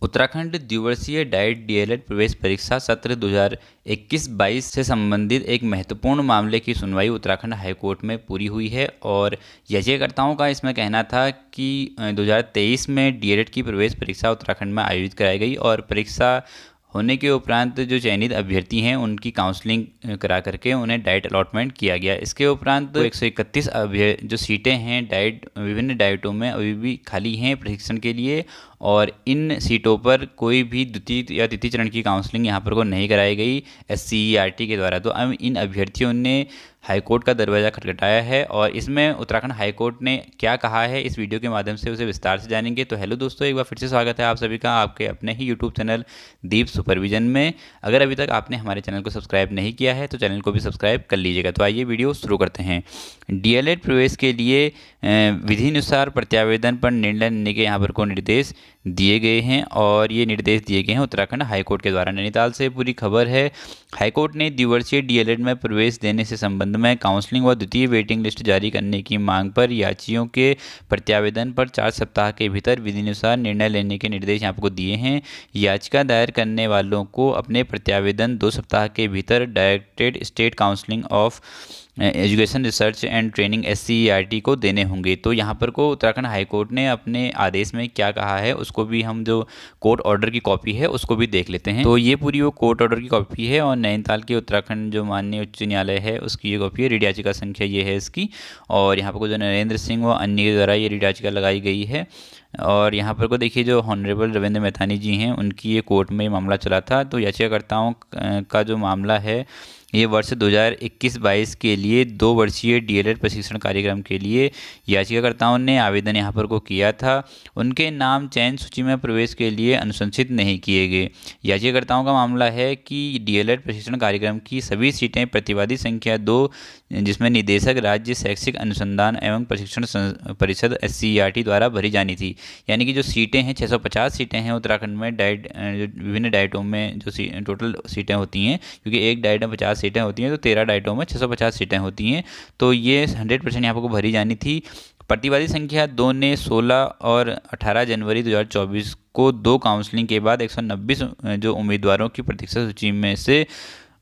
Uttarakhand द्विवर्षीय diet DElEd प्रवेश परीक्षा सत्र 2021-22 से संबंधित एक महत्वपूर्ण मामले की सुनवाई उत्तराखंड हाईकोर्ट में पूरी हुई है और याचिकाकर्ताओं का इसमें कहना था कि 2023 में डीएलएड की प्रवेश परीक्षा उत्तराखंड में आयोजित कराई गई और परीक्षा होने के उपरांत जो चयनित अभ्यर्थी हैं उनकी काउंसलिंग करा करके उन्हें डाइट अलॉटमेंट किया गया। इसके उपरांत 131 जो सीटें हैं डाइट विभिन्न डाइटों में अभी भी खाली हैं प्रशिक्षण के लिए और इन सीटों पर कोई भी द्वितीय या तृतीय चरण की काउंसलिंग यहाँ पर को नहीं कराई गई SCERT के द्वारा। तो अब इन अभ्यर्थियों ने हाईकोर्ट का दरवाज़ा खटखटाया है और इसमें उत्तराखंड हाईकोर्ट ने क्या कहा है इस वीडियो के माध्यम से उसे विस्तार से जानेंगे। तो हेलो दोस्तों, एक बार फिर से स्वागत है आप सभी का आपके अपने ही यूट्यूब चैनल दीप सुपरविजन में। अगर अभी तक आपने हमारे चैनल को सब्सक्राइब नहीं किया है तो चैनल को भी सब्सक्राइब कर लीजिएगा। तो आइए वीडियो शुरू करते हैं। डीएलएड प्रवेश के लिए विधिनुसार प्रत्यावेदन पर निर्णय लेने के यहाँ पर को निर्देश दिए गए हैं और ये निर्देश दिए गए हैं उत्तराखंड हाईकोर्ट के द्वारा। नैनीताल से पूरी खबर है। हाईकोर्ट ने द्विवर्षीय डीएलएड में प्रवेश देने से संबंध में काउंसलिंग व द्वितीय वेटिंग लिस्ट जारी करने की मांग पर याचियों के प्रत्यावेदन पर 4 सप्ताह के भीतर विधिनुसार निर्णय लेने के निर्देश आपको दिए हैं। याचिका दायर करने वालों को अपने प्रत्यावेदन 2 सप्ताह के भीतर directed state counselling of education research and training SCERT को देने होंगे। तो यहाँ पर को उत्तराखंड हाईकोर्ट ने अपने आदेश में क्या कहा है उसको भी हम जो कोर्ट ऑर्डर की कॉपी है उसको भी देख लेते हैं। तो ये पूरी वो कोर्ट ऑर्डर की कॉपी है और नैनीताल के उत्तराखंड जो माननीय उच्च न्यायालय है उसकी ये कॉपी है। रीड याचिका संख्या ये है इसकी और यहाँ पर को जो नरेंद्र सिंह व अन्य के द्वारा ये रीड याचिका लगाई गई है। और यहाँ पर को देखिए जो हॉनरेबल रविंद्र मैथानी जी हैं उनकी ये कोर्ट में मामला चला था। तो याचिकाकर्ताओं का जो मामला है ये वर्ष 2021-22 के लिए 2 वर्षीय डीएलएड प्रशिक्षण कार्यक्रम के लिए याचिकाकर्ताओं ने आवेदन यहाँ पर को किया था। उनके नाम चयन सूची में प्रवेश के लिए अनुशंसित नहीं किए गए। याचिकाकर्ताओं का मामला है कि डीएलएड प्रशिक्षण कार्यक्रम की सभी सीटें प्रतिवादी संख्या 2 जिसमें निदेशक राज्य शैक्षिक अनुसंधान एवं प्रशिक्षण परिषद SCERT द्वारा भरी जानी थी। यानी कि जो सीटें हैं 650 सीटें हैं उत्तराखंड में डाइट विभिन्न डाइटों में जो टोटल सीटें होती हैं, क्योंकि एक डाइट में 50 सीटें होती हैं तो 13 डाइटों में 650 सीटें होती हैं। तो ये 100% यहाँ पर भरी जानी थी। प्रतिवादी संख्या 2 ने 16 और 18 जनवरी 2024 को 2 काउंसलिंग के बाद 190 जो उम्मीदवारों की प्रतीक्षा सूची में से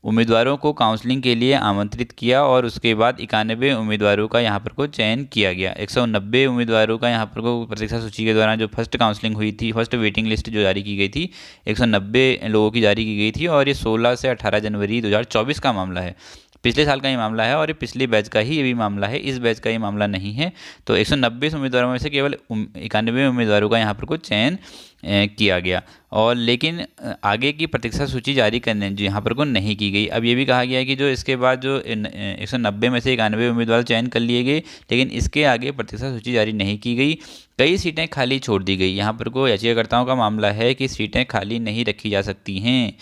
उम्मीदवारों को काउंसलिंग के लिए आमंत्रित किया और उसके बाद 91 उम्मीदवारों का यहाँ पर को चयन किया गया। 190 उम्मीदवारों का यहाँ पर को प्रतीक्षा सूची के दौरान जो फर्स्ट काउंसलिंग हुई थी, फर्स्ट वेटिंग लिस्ट जो जारी की गई थी 190 लोगों की जारी की गई थी और ये 16 से 18 जनवरी 2024 का मामला है। पिछले साल का ये मामला है और ये पिछले बैच का ही ये भी मामला है, इस बैच का ये मामला नहीं है। तो 190 उम्मीदवारों में से केवल 91 उम्मीदवारों का यहाँ पर को चयन किया गया और लेकिन आगे की प्रतीक्षा सूची जारी करने जो यहाँ पर को नहीं की गई। अब ये भी कहा गया है कि जो इसके बाद जो 190 में से 91 उम्मीदवार चयन कर लिए गए लेकिन इसके आगे प्रतीक्षा सूची जारी नहीं की गई। कई सीटें खाली छोड़ दी गई। यहाँ पर को याचिकाकर्ताओं का मामला है कि सीटें खाली नहीं रखी जा सकती हैं।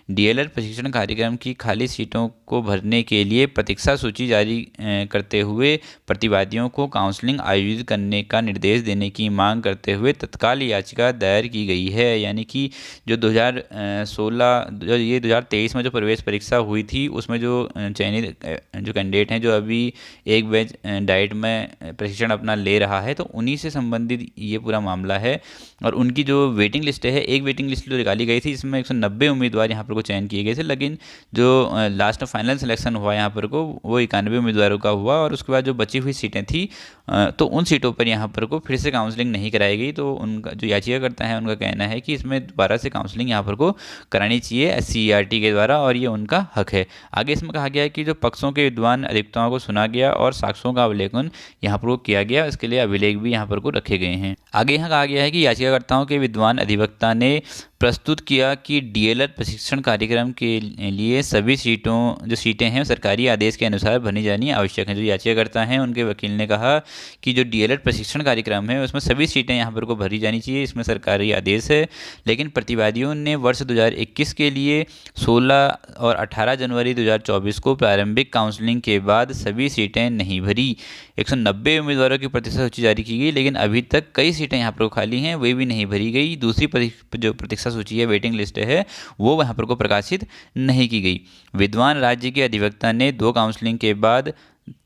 डीएलएड प्रशिक्षण कार्यक्रम की खाली सीटों को भरने के लिए प्रतीक्षा सूची जारी करते हुए प्रतिवादियों को काउंसलिंग आयोजित करने का निर्देश देने की मांग करते हुए तत्काल याचिका दायर की गई है। यानी कि जो 2023 में जो प्रवेश परीक्षा हुई थी उसमें जो चयनित जो कैंडिडेट हैं जो अभी एक बैच डाइट में प्रशिक्षण अपना ले रहा है तो उन्हीं से संबंधित ये पूरा मामला है। और उनकी जो वेटिंग लिस्ट है, एक वेटिंग लिस्ट जो निकाली गई थी जिसमें 190 उम्मीदवार यहाँ पर को चयन किए गए थे, लेकिन जो लास्ट फाइनल सिलेक्शन हुआ यहाँ पर को वो 91 उम्मीदवारों का हुआ और उसके बाद जो बची हुई सीटें थी तो उन सीटों पर यहाँ पर को फिर से काउंसलिंग नहीं कराई गई। तो उनका जो याचिकाकर्ता है उनका कहना है कि इसमें दोबारा से काउंसलिंग यहाँ पर को करानी चाहिए SCERT के द्वारा और ये उनका हक है। आगे इसमें कहा गया है कि जो पक्षों के विद्वान अधिवक्ताओं को सुना गया और साक्ष्यों का अवलोकन यहाँ पर को किया गया, इसके लिए अभिलेख भी यहाँ पर को रखे गए हैं। आगे यहाँ कहा गया है कि याचिकाकर्ताओं के विद्वान अधिवक्ता ने प्रस्तुत किया कि डीएलएड प्रशिक्षण कार्यक्रम के लिए सभी जो सीटें हैं सरकारी आदेश के अनुसार भरी जानी आवश्यक हैं। जो याचिकाकर्ता हैं उनके वकील ने कहा कि जो डीएलएड प्रशिक्षण कार्यक्रम है उसमें सभी सीटें यहाँ पर को भरी जानी चाहिए, इसमें सरकारी आदेश है। लेकिन प्रतिवादियों ने वर्ष 2021 के लिए 16 और 18 जनवरी 2024 को प्रारंभिक काउंसलिंग के बाद सभी सीटें नहीं भरी। 190 उम्मीदवारों की प्रतीक्षा सूची जारी की गई लेकिन अभी तक कई सीटें यहाँ पर खाली हैं, वे भी नहीं भरी गई। दूसरी जो प्रतीक्षा सूची है, वेटिंग लिस्ट है, वो वहाँ पर को प्रकाशित नहीं की गई। विद्वान राज्य के अधिवक्ता ने 2 काउंसलिंग के बाद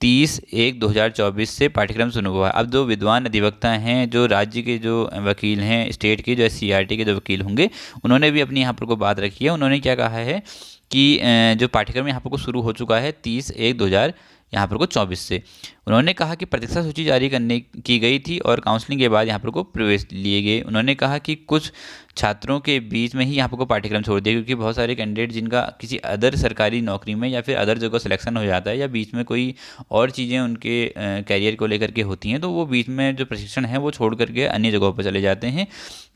30/1/2024 से पाठ्यक्रम शुरू हुआ है। अब जो विद्वान अधिवक्ता हैं, जो राज्य के जो वकील हैं, स्टेट के जो SCERT के जो वकील होंगे, उन्होंने भी अपनी यहाँ पर को बात रखी है। उन्होंने क्या कहा है कि जो पाठ्यक्रम यहाँ पर को शुरू हो चुका है 30/1/2000 यहाँ पर को 24 से। उन्होंने कहा कि प्रतीक्षा सूची जारी करने की गई थी और काउंसलिंग के बाद यहाँ पर को प्रवेश लिए गए। उन्होंने कहा कि कुछ छात्रों के बीच में ही यहाँ पर को पाठ्यक्रम छोड़ दिया, क्योंकि बहुत सारे कैंडिडेट जिनका किसी अदर सरकारी नौकरी में या फिर अदर जगह सिलेक्शन हो जाता है, या बीच में कोई और चीज़ें उनके कैरियर को लेकर के होती हैं, तो वो बीच में जो प्रशिक्षण है वो छोड़ करके अन्य जगहों पर चले जाते हैं।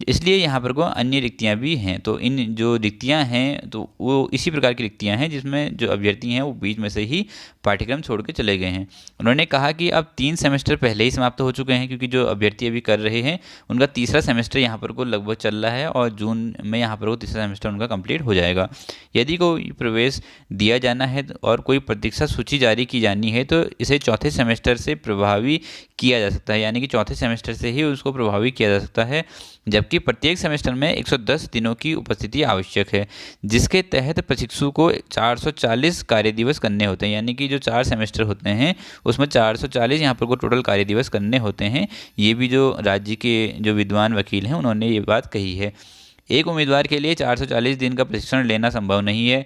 इसलिए यहाँ पर को अन्य रिक्तियाँ भी हैं। तो इन जो रिक्तियाँ हैं तो वो इसी प्रकार की रिक्तियाँ हैं जिसमें जो अभ्यर्थी हैं वो बीच में से ही पाठ्यक्रम छोड़ के चले गए हैं। उन्होंने कहा कि अब 3 सेमेस्टर पहले ही समाप्त हो चुके हैं, क्योंकि जो अभ्यर्थी अभी कर रहे हैं उनका तीसरा सेमेस्टर यहाँ पर को लगभग चल रहा है और जून में यहाँ पर वो तीसरा सेमेस्टर उनका कंप्लीट हो जाएगा। यदि कोई प्रवेश दिया जाना है और कोई प्रतीक्षा सूची जारी की जानी है तो इसे चौथे सेमेस्टर से प्रभावी किया जा सकता है, यानी कि चौथे सेमेस्टर से ही उसको प्रभावी किया जा सकता है। जबकि प्रत्येक सेमेस्टर में 110 दिनों की उपस्थिति आवश्यक है, जिसके तहत प्रशिक्षु को 440 कार्य दिवस करने होते हैं, यानी कि जो 4 सेमेस्टर होते हैं उसमें 440 यहाँ पर को टोटल कार्य दिवस करने होते हैं। ये भी जो राज्य के जो विद्वान वकील हैं उन्होंने ये बात कही है। एक उम्मीदवार के लिए 440 दिन का प्रशिक्षण लेना संभव नहीं है,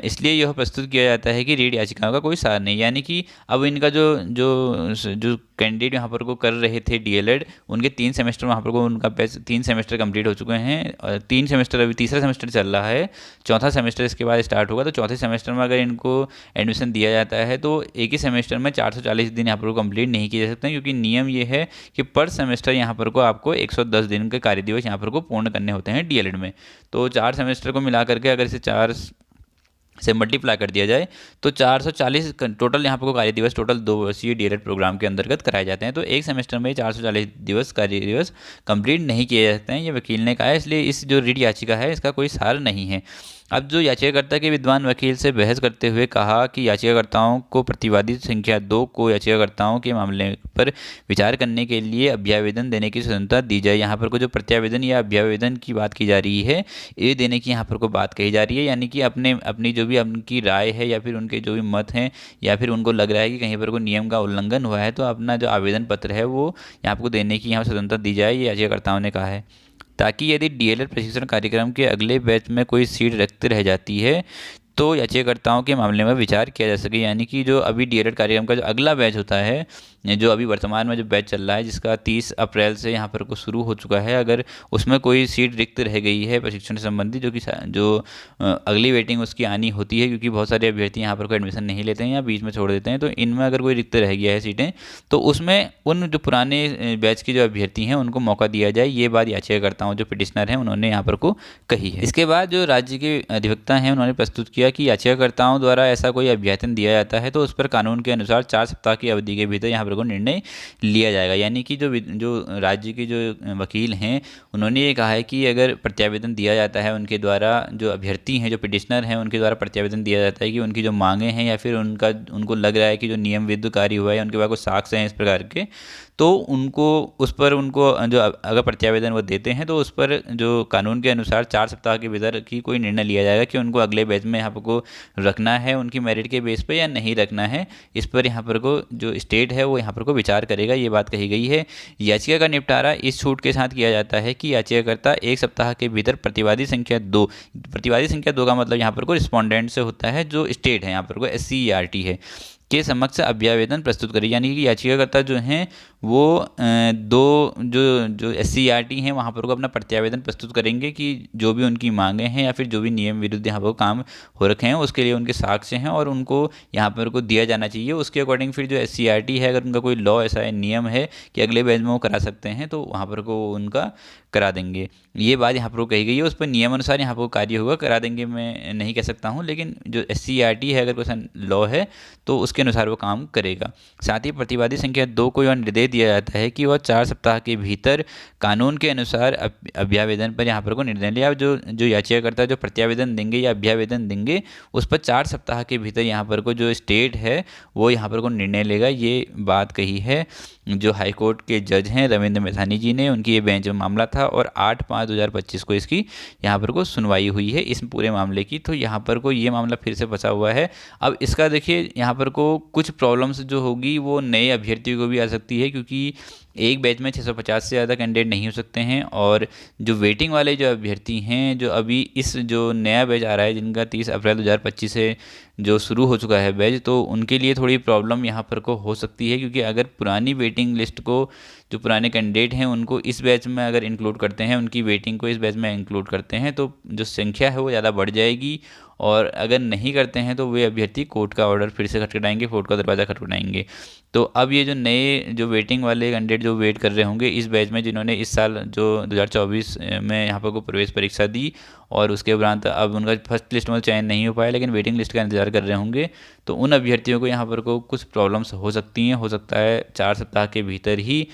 इसलिए यह प्रस्तुत किया जाता है कि रीट याचिकाओं का कोई सार नहीं। यानी कि अब इनका जो जो जो कैंडिडेट यहाँ पर को कर रहे थे DLED, उनके 3 सेमेस्टर वहाँ पर को उनका 3 सेमेस्टर कंप्लीट हो चुके हैं और 3 सेमेस्टर अभी तीसरा सेमेस्टर चल रहा है, चौथा सेमेस्टर इसके बाद स्टार्ट होगा। तो चौथे सेमेस्टर में अगर इनको एडमिशन दिया जाता है तो एक ही सेमेस्टर में 440 दिन यहाँ पर को कंप्लीट नहीं किए जा सकते, क्योंकि नियम ये है कि पर सेमेस्टर यहाँ पर को आपको 110 दिन के कार्य दिवस यहाँ पर को पूर्ण करने होते हैं DLED में। तो 4 सेमेस्टर को मिला करके अगर इसे 4 से मल्टीप्लाई कर दिया जाए तो 440 टोटल यहाँ पर को कार्य दिवस टोटल 2 वर्षीय DLED प्रोग्राम के अंतर्गत कराए जाते हैं। तो एक सेमेस्टर में 440 दिवस कार्य दिवस कंप्लीट नहीं किए जा सकते हैं, ये वकील ने कहा है। इसलिए इस जो रीट याचिका है इसका कोई सार नहीं है। अब जो याचिकाकर्ता के विद्वान वकील से बहस करते हुए कहा कि याचिकाकर्ताओं को प्रतिवादी संख्या 2 को याचिकाकर्ताओं के मामले पर विचार करने के लिए अभ्यावेदन देने की स्वतंत्रता दी जाए। यहाँ पर को जो प्रत्यावेदन या अभ्यावेदन की बात की जा रही है, ये देने की यहाँ पर को बात कही जा रही है, यानी कि अपनी जो भी उनकी राय है या फिर उनके जो भी मत हैं या फिर उनको लग रहा है कि कहीं पर कोई नियम का उल्लंघन हुआ है, तो अपना जो आवेदन पत्र है वो यहाँ पर को देने की यहाँ स्वतंत्रता दी जाए, ये याचिकाकर्ताओं ने कहा है। ताकि यदि DLED प्रशिक्षण कार्यक्रम के अगले बैच में कोई सीट रिक्त रह जाती है तो याचिकाकर्ताओं के मामले में विचार किया जा सके। यानी कि जो अभी DLED कार्यक्रम का जो अगला बैच होता है, जो अभी वर्तमान में जो बैच चल रहा है जिसका 30 अप्रैल से यहाँ पर को शुरू हो चुका है, अगर उसमें कोई सीट रिक्त रह गई है प्रशिक्षण संबंधी, जो अगली वेटिंग उसकी आनी होती है, क्योंकि बहुत सारे अभ्यर्थी यहाँ पर कोई एडमिशन नहीं लेते हैं या बीच में छोड़ देते हैं, तो इनमें अगर कोई रिक्त रह गया है सीटें तो उसमें उन जो पुराने बैच के जो अभ्यर्थी हैं उनको मौका दिया जाए। ये बात याचिकाकर्ताओं जो पिटिशनर हैं उन्होंने यहाँ पर को कही है। इसके बाद जो राज्य के अधिवक्ता हैं उन्होंने प्रस्तुत किया कि याचिकाकर्ताओं द्वारा ऐसा कोई अभ्यर्थन दिया जाता है तो उस पर कानून के अनुसार 4 सप्ताह की अवधि के भीतर यहाँ पर को निर्णय लिया जाएगा। यानी कि जो राज्य के जो वकील हैं उन्होंने ये कहा है कि अगर प्रत्यावेदन दिया जाता है उनके द्वारा, जो अभ्यर्थी हैं जो पिटिशनर हैं उनके द्वारा प्रत्यावेदन दिया जाता है कि उनकी जो मांगे हैं या फिर उनको लग रहा है कि जो नियम विरुद्ध कार्य हुआ है, उनके पास कुछ साक्ष्य हैं इस प्रकार के, तो उनको जो अगर प्रत्यावेदन वो देते हैं तो उस पर जो कानून के अनुसार 4 सप्ताह के भीतर की कोई निर्णय लिया जाएगा कि उनको अगले बैच में यहाँ पर को रखना है उनकी मेरिट के बेस पे या नहीं रखना है। इस पर यहाँ पर को जो स्टेट है वो यहाँ पर को विचार करेगा, ये बात कही गई है। याचिका का निपटारा इस छूट के साथ किया जाता है कि याचिकाकर्ता 1 सप्ताह के भीतर प्रतिवादी संख्या 2 का मतलब यहाँ पर को रिस्पोंडेंट से होता है, जो स्टेट है यहाँ पर को SCERT है, के समक्ष अभ्यावेदन प्रस्तुत करें। यानी कि याचिकाकर्ता जो हैं वो जो SCERT हैं वहाँ पर को अपना प्रत्यावेदन प्रस्तुत करेंगे कि जो भी उनकी मांगे हैं या फिर जो भी नियम विरुद्ध यहाँ पर काम हो रखे हैं उसके लिए उनके साक्ष्य हैं और उनको यहाँ पर को दिया जाना चाहिए। उसके अकॉर्डिंग फिर जो SCERT है, अगर उनका कोई लॉ ऐसा है, नियम है कि अगले बैच में वो करा सकते हैं तो वहाँ पर को उनका करा देंगे। ये बात यहाँ पर कही गई है, उस पर नियम अनुसार यहाँ पर कार्य होगा, करा देंगे मैं नहीं कह सकता हूँ, लेकिन जो SCERT है अगर कोई लॉ है तो उसके अनुसार वो काम करेगा। साथ ही प्रतिवादी संख्या 2 को यह निर्देश दिया जाता है कि वह 4 सप्ताह के भीतर कानून के अनुसार अभ्यावेदन पर यहाँ पर को निर्णय लिया। जो याचिकाकर्ता जो प्रत्यावेदन देंगे या अभ्यावेदन देंगे उस पर 4 सप्ताह के भीतर यहाँ पर को जो स्टेट है वो यहाँ पर को निर्णय लेगा। ये बात कही है जो हाईकोर्ट के जज हैं रविंद्र मैथानी जी ने, उनकी ये बेंच में मामला था और 8/5/2025 को इसकी यहाँ पर को सुनवाई हुई है इस पूरे मामले की। तो यहाँ पर को ये मामला फिर से फंसा हुआ है। अब इसका देखिए यहाँ पर को कुछ प्रॉब्लम्स जो होगी वो नए अभ्यर्थियों को भी आ सकती है, क्योंकि एक बैच में 650 से ज़्यादा कैंडिडेट नहीं हो सकते हैं। और जो वेटिंग वाले जो अभ्यर्थी हैं, जो अभी इस जो नया बैच आ रहा है जिनका 30 अप्रैल 2025 से जो शुरू हो चुका है बैच, तो उनके लिए थोड़ी प्रॉब्लम यहाँ पर को हो सकती है, क्योंकि अगर पुरानी वेटिंग लिस्ट को जो पुराने कैंडिडेट हैं उनको इस बैच में अगर इंक्लूड करते हैं, उनकी वेटिंग को इस बैच में इंक्लूड करते हैं, तो जो संख्या है वो ज़्यादा बढ़ जाएगी। और अगर नहीं करते हैं तो वे अभ्यर्थी कोर्ट का ऑर्डर फिर से खटखटाएंगे, कोर्ट का दरवाज़ा खटखटाएंगे। तो अब ये जो नए जो वेटिंग वाले कैंडिडेट जो वेट कर रहे होंगे इस बैच में, जिन्होंने इस साल जो 2024 में यहाँ पर को प्रवेश परीक्षा दी और उसके उपरांत अब उनका फर्स्ट लिस्ट में चयन नहीं हो पाया लेकिन वेटिंग लिस्ट का इंतजार कर रहे होंगे, तो उन अभ्यर्थियों को यहाँ पर को कुछ प्रॉब्लम्स हो सकती हैं। हो सकता है 4 सप्ताह के भीतर ही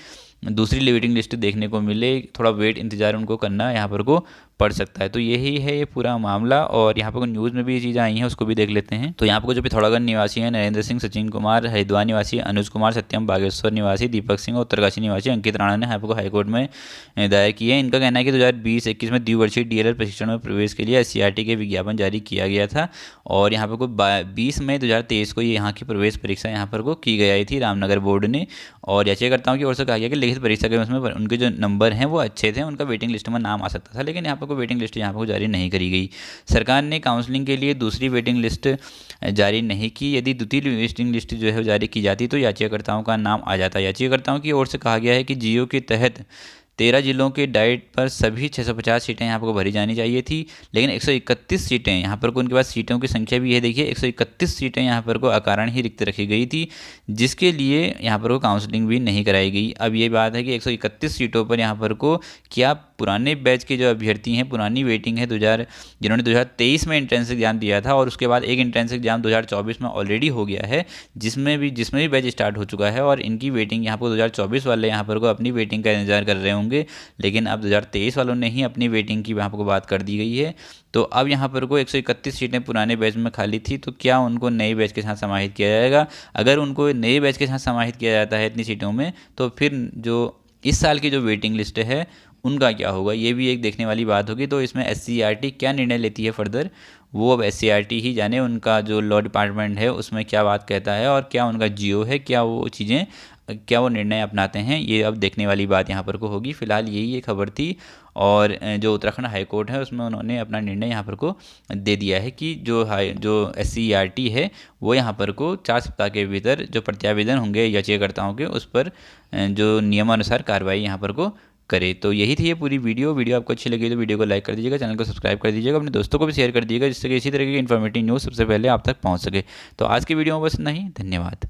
दूसरी वेटिंग लिस्ट देखने को मिले, थोड़ा वेट इंतजार उनको करना यहाँ पर को पड़ सकता है। तो यही है ये पूरा मामला। और यहाँ पर न्यूज़ में भी ये चीज़ें आई हैं, उसको भी देख लेते हैं। तो यहाँ पर जो पिथौरागढ़ निवासी हैं नरेंद्र सिंह, सचिन कुमार हरिद्वार निवासी, अनुज कुमार सत्यम बागेश्वर निवासी, दीपक सिंह और उत्तरकाशी निवासी अंकित राणा ने यहाँ पर हाईकोर्ट में दायर किए हैं। इनका कहना है कि 2020-21 में द्विवर्षीय DLED प्रशिक्षण में प्रवेश के लिए SCERT के विज्ञापन जारी किया गया था और यहाँ पर को 20 मई 2023 को ये यहाँ की प्रवेश परीक्षा यहाँ पर को की गई थी रामनगर बोर्ड ने। और याचिकाकर्ताओं की ओर से कहा गया कि लिखित परीक्षा के उसमें उनके जो नंबर हैं वो अच्छे थे, उनका वेटिंग लिस्ट में नाम आ सकता था, लेकिन यहाँ पर कोई वेटिंग लिस्ट यहाँ पर जारी नहीं करी गई। सरकार ने काउंसलिंग के लिए दूसरी वेटिंग लिस्ट जारी नहीं की। यदि द्वितीय वेटिंग लिस्ट जो है जारी की जाती तो याचिकाकर्ताओं का नाम आ जाता। याचिकाकर्ताओं की ओर से कहा गया है कि जियो के तहत 13 जिलों के डाइट पर सभी 650 सीटें यहाँ पर भरी जानी चाहिए थी, लेकिन 131 सीटें यहाँ पर को उनके पास सीटों की संख्या भी है, देखिए 131 सीटें यहाँ पर को अकारण ही रिक्त रखी गई थी, जिसके लिए यहाँ पर को काउंसलिंग भी नहीं कराई गई। अब ये बात है कि 131 सीटों पर यहाँ पर को क्या पुराने बैच के जो अभ्यर्थी हैं, पुरानी वेटिंग है जिन्होंने 2023 में एंट्रेंस एग्जाम दिया था और उसके बाद एक एंट्रेंस एग्जाम 2024 में ऑलरेडी हो गया है, जिसमें भी बैच स्टार्ट हो चुका है और इनकी वेटिंग यहाँ पर 2024 वाले यहाँ पर को अपनी वेटिंग का इंतजार कर रहे होंगे, लेकिन अब 2023 वालों ने ही अपनी वेटिंग की वहाँ पर बात कर दी गई है। तो अब यहाँ पर को 131 सीटें पुराने बैच में खाली थी, तो क्या उनको नए बैच के साथ समाहित किया जाएगा? अगर उनको नए बैच के साथ समाहित किया जाता है इतनी सीटों में, तो फिर जो इस साल की जो वेटिंग लिस्ट है उनका क्या होगा, ये भी एक देखने वाली बात होगी। तो इसमें SCERT क्या निर्णय लेती है फर्दर, वो अब SCERT ही जाने, उनका जो लॉ डिपार्टमेंट है उसमें क्या बात कहता है और क्या उनका जियो है, क्या वो चीज़ें, क्या वो निर्णय अपनाते हैं, ये अब देखने वाली बात यहाँ पर को होगी। फिलहाल यही एक खबर थी और जो उत्तराखंड हाई कोर्ट है उसमें उन्होंने अपना निर्णय यहाँ पर को दे दिया है कि जो SCERT है वो यहाँ पर को 4 सप्ताह के भीतर जो प्रत्यावेदन होंगे याचिकाकर्ताओं के उस पर जो नियमानुसार कार्रवाई यहाँ पर को करे। तो यही थी ये पूरी वीडियो आपको अच्छी लगी तो वीडियो को लाइक कर दीजिएगा, चैनल को सब्सक्राइब कर दीजिएगा, अपने दोस्तों को भी शेयर कर दीजिएगा जिससे कि इसी तरह की इन्फॉर्मेटिव न्यूज़ सबसे पहले आप तक पहुंच सके। तो आज की वीडियो में बस इतना ही, धन्यवाद।